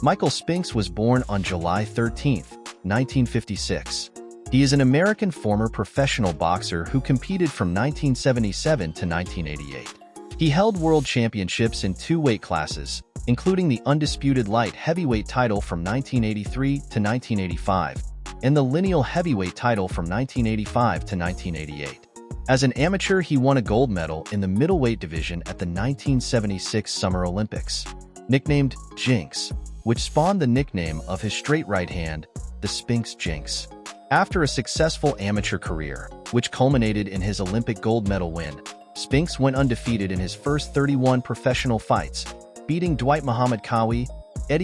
Michael Spinks was born on July 13, 1956. He is an American former professional boxer who competed from 1977 to 1988. He held world championships in 2 weight classes, including the Undisputed light heavyweight title from 1983 to 1985 and the Lineal heavyweight title from 1985 to 1988. As an amateur, he won a gold medal in the middleweight division at the 1976 Summer Olympics. Nicknamed Jinx, which spawned the nickname of his straight right hand, the Spinks Jinx. After a successful amateur career, which culminated in his Olympic gold medal win, Spinks went undefeated in his first 31 professional fights, beating Dwight Muhammad Qawi,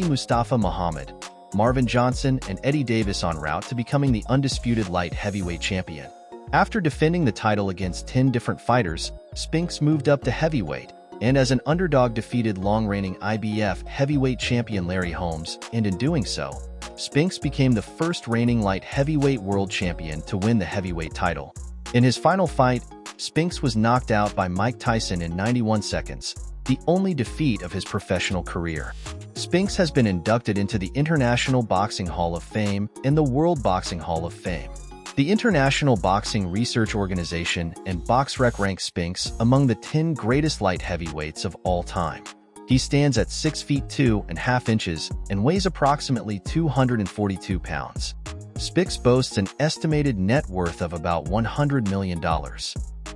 Mustafa Muhammad, Marvin Johnson, and Eddie Davis en route to becoming the Undisputed light heavyweight champion. After defending the title against 10 different fighters, Spinks moved up to heavyweight, and as an underdog defeated long-reigning IBF heavyweight champion Larry Holmes, and in doing so, Spinks became the first reigning light heavyweight world champion to win the heavyweight title. In his final fight, Spinks was knocked out by Mike Tyson in 91 seconds, the only defeat of his professional career. Spinks has been inducted into the International Boxing Hall of Fame and the World Boxing Hall of Fame. The International Boxing Research Organization and BoxRec rank Spinks among the 10 greatest light heavyweights of all time. He stands at 6 feet 2.5 inches and weighs approximately 242 pounds. Spinks boasts an estimated net worth of about $100 million.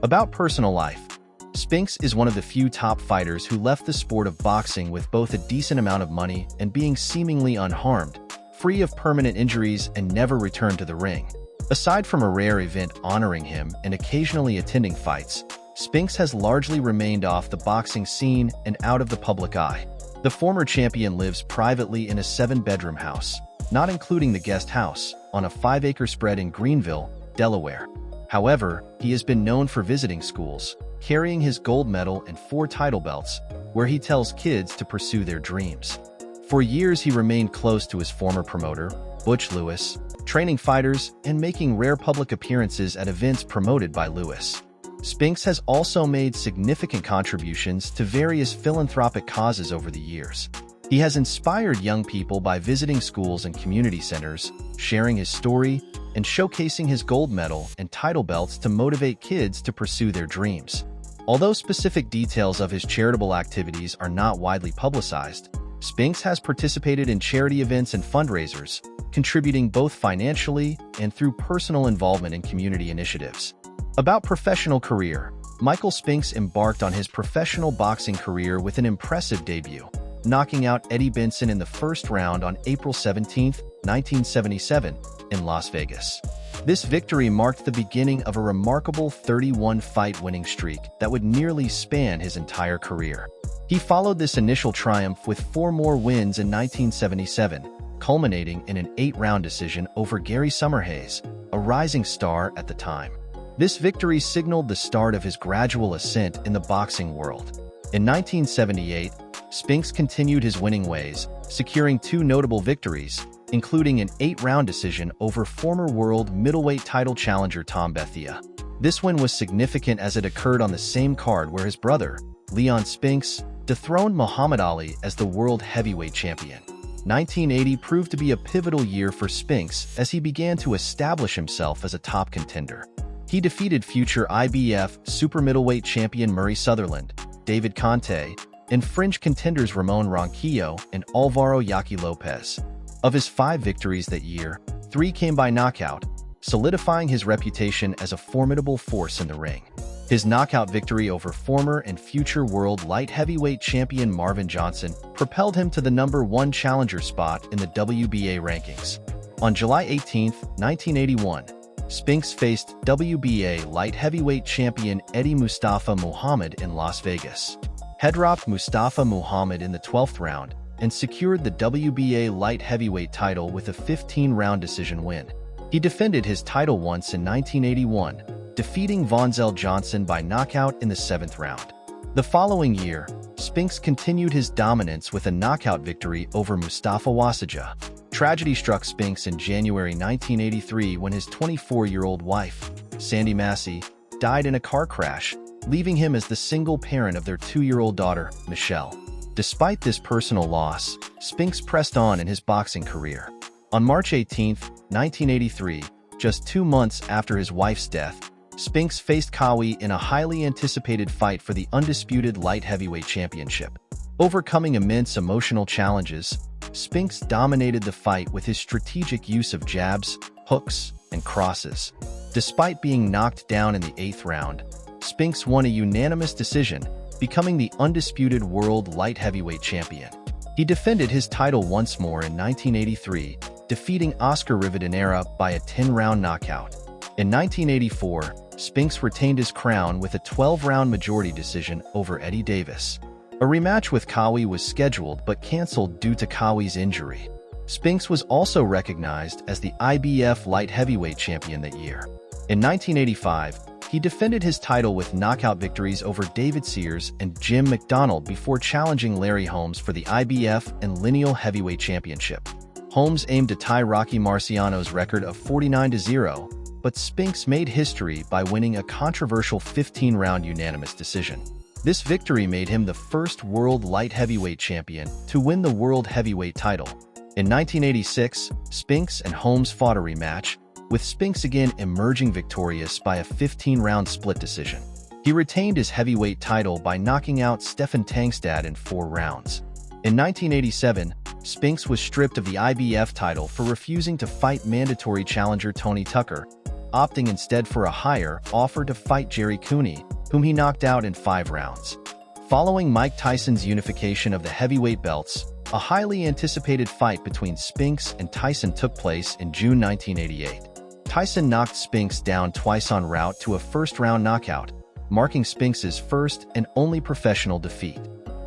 About personal life, Spinks is one of the few top fighters who left the sport of boxing with both a decent amount of money and being seemingly unharmed, free of permanent injuries, and never returned to the ring. Aside from a rare event honoring him and occasionally attending fights, Spinks has largely remained off the boxing scene and out of the public eye. The former champion lives privately in a 7-bedroom house, not including the guest house, on a 5-acre spread in Greenville, Delaware. However, he has been known for visiting schools, carrying his gold medal and 4 title belts, where he tells kids to pursue their dreams. For years, he remained close to his former promoter, Butch Lewis, training fighters and making rare public appearances at events promoted by Lewis. Spinks has also made significant contributions to various philanthropic causes over the years. He has inspired young people by visiting schools and community centers, sharing his story, and showcasing his gold medal and title belts to motivate kids to pursue their dreams. Although specific details of his charitable activities are not widely publicized, Spinks has participated in charity events and fundraisers, contributing both financially and through personal involvement in community initiatives. About professional career, Michael Spinks embarked on his professional boxing career with an impressive debut, knocking out Eddie Benson in the first round on April 17, 1977, in Las Vegas. This victory marked the beginning of a remarkable 31-fight winning streak that would nearly span his entire career. He followed this initial triumph with 4 more wins in 1977, culminating in an 8-round decision over Gary Summerhays, a rising star at the time. This victory signaled the start of his gradual ascent in the boxing world. In 1978, Spinks continued his winning ways, securing 2 notable victories, including an 8-round decision over former world middleweight title challenger Tom Bethia. This win was significant as it occurred on the same card where his brother, Leon Spinks, dethroned Muhammad Ali as the world heavyweight champion. 1980 proved to be a pivotal year for Spinks as he began to establish himself as a top contender. He defeated future IBF super middleweight champion Murray Sutherland, David Conte, and fringe contenders Ramon Ronquillo and Alvaro Yaqui Lopez. Of his 5 victories that year, 3 came by knockout, solidifying his reputation as a formidable force in the ring. His knockout victory over former and future world light heavyweight champion Marvin Johnson propelled him to the #1 challenger spot in the WBA rankings. On July 18, 1981, Spinks faced WBA light heavyweight champion Mustafa Muhammad in Las Vegas. He dropped Mustafa Muhammad in the 12th round and secured the WBA light heavyweight title with a 15-round decision win. He defended his title once in 1981, defeating Vonzell Johnson by knockout in the 7th round. The following year, Spinks continued his dominance with a knockout victory over Mustafa Wasija. Tragedy struck Spinks in January 1983 when his 24-year-old wife, Sandy Massey, died in a car crash, leaving him as the single parent of their 2-year-old daughter, Michelle. Despite this personal loss, Spinks pressed on in his boxing career. On March 18, 1983, just 2 months after his wife's death, Spinks faced Qawi in a highly anticipated fight for the undisputed light heavyweight championship. Overcoming immense emotional challenges, Spinks dominated the fight with his strategic use of jabs, hooks, and crosses. Despite being knocked down in the 8th round, Spinks won a unanimous decision, becoming the undisputed world light heavyweight champion. He defended his title once more in 1983, defeating Oscar Rivadeneira by a 10-round knockout. In 1984, Spinks retained his crown with a 12-round majority decision over Eddie Davis. A rematch with Qawi was scheduled but cancelled due to Qawi's injury. Spinks was also recognized as the IBF light heavyweight champion that year. In 1985, he defended his title with knockout victories over David Sears and Jim McDonald before challenging Larry Holmes for the IBF and Lineal heavyweight championship. Holmes aimed to tie Rocky Marciano's record of 49-0, but Spinks made history by winning a controversial 15-round unanimous decision. This victory made him the first world light heavyweight champion to win the world heavyweight title. In 1986, Spinks and Holmes fought a rematch, with Spinks again emerging victorious by a 15-round split decision. He retained his heavyweight title by knocking out Stefan Tangstad in 4 rounds. In 1987, Spinks was stripped of the IBF title for refusing to fight mandatory challenger Tony Tucker, opting instead for a higher offer to fight Jerry Cooney, whom he knocked out in 5 rounds. Following Mike Tyson's unification of the heavyweight belts, a highly anticipated fight between Spinks and Tyson took place in June 1988. Tyson knocked Spinks down twice en route to a first-round knockout, marking Spinks' first and only professional defeat.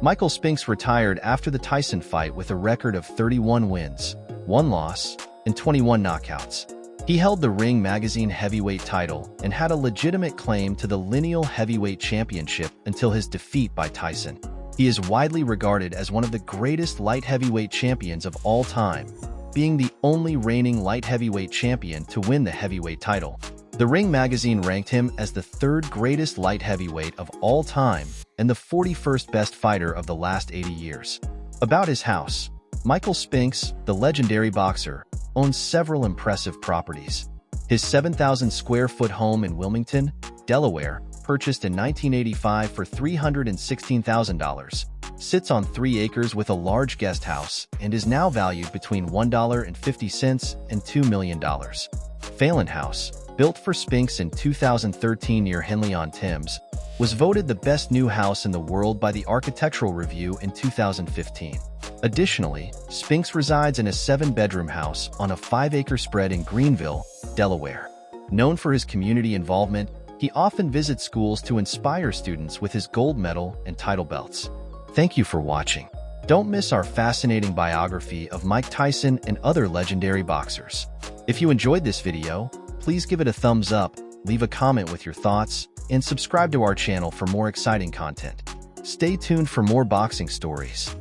Michael Spinks retired after the Tyson fight with a record of 31 wins, 1 loss, and 21 knockouts. He held the Ring Magazine heavyweight title and had a legitimate claim to the Lineal heavyweight championship until his defeat by Tyson. He is widely regarded as one of the greatest light heavyweight champions of all time, being the only reigning light heavyweight champion to win the heavyweight title. The Ring Magazine ranked him as the 3rd greatest light heavyweight of all time and the 41st best fighter of the last 80 years. About his house, Michael Spinks, the legendary boxer, owns several impressive properties. His 7,000-square-foot home in Wilmington, Delaware, purchased in 1985 for $316,000, sits on 3 acres with a large guest house and is now valued between $1.50 and $2 million. Phelan House, built for Spinks in 2013 near Henley-on-Thames, was voted the best new house in the world by the Architectural Review in 2015. Additionally, Spinks resides in a 7-bedroom house on a 5-acre spread in Greenville, Delaware. Known for his community involvement, he often visits schools to inspire students with his gold medal and title belts. Thank you for watching. Don't miss our fascinating biography of Mike Tyson and other legendary boxers. If you enjoyed this video, please give it a thumbs up, leave a comment with your thoughts, and subscribe to our channel for more exciting content. Stay tuned for more boxing stories.